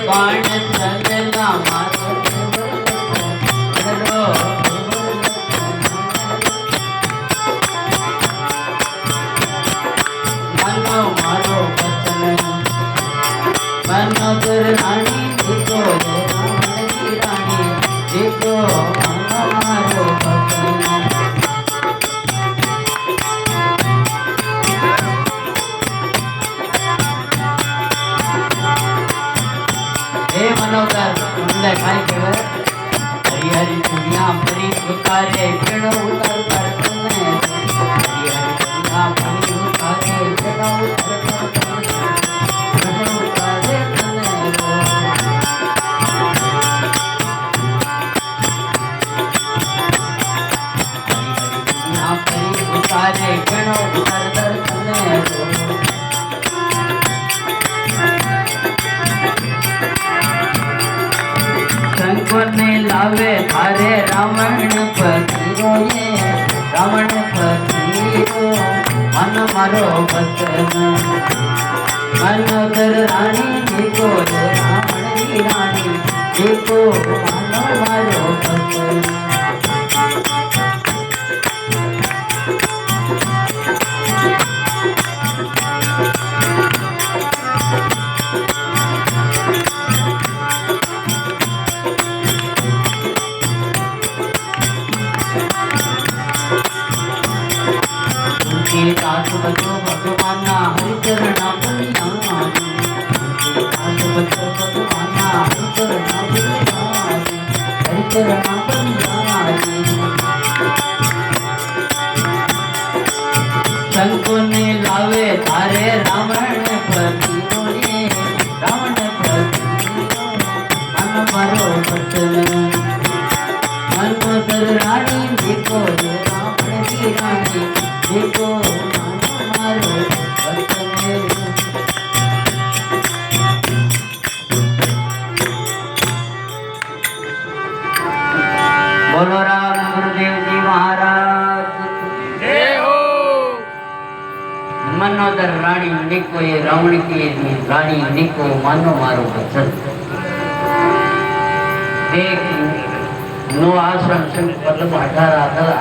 बाण चलना मारो करो मानो मारो वचन मनोदर रानी देखो रानी रानी देखो मानो मारो वचन मनोदर मंदर भाई केवल हरि हरि दुनिया परी उतारे पेड़ो उतर कर तने हरि हरि दुनिया परी उतारे पेड़ो उतर कर पेड़ो उतारे तने हरि हरि दुनिया परी उतारे पेड़ो उतर कर तने ने लावे थारे रावण पतिरो ये रावण पतिरो मन मारो वचन मनोदर रानी देखो रावण की रानी देखो मन मारो वचन दास बचो भगवान हरिचरण दास बचो भगवान हरिचरण शंको ने लावे थारे रावण पतिरो ने रावण पतिरो मन मारो वचन मनोदर रानी देखो रावण की रानी देखो मारो वचन बोलो राम गुरुदेव जी महाराज जय हो। मनोदर रानी निको ये रावण की रानी निको मानो मारो वचन देख नो आश्रम संग मतलब 18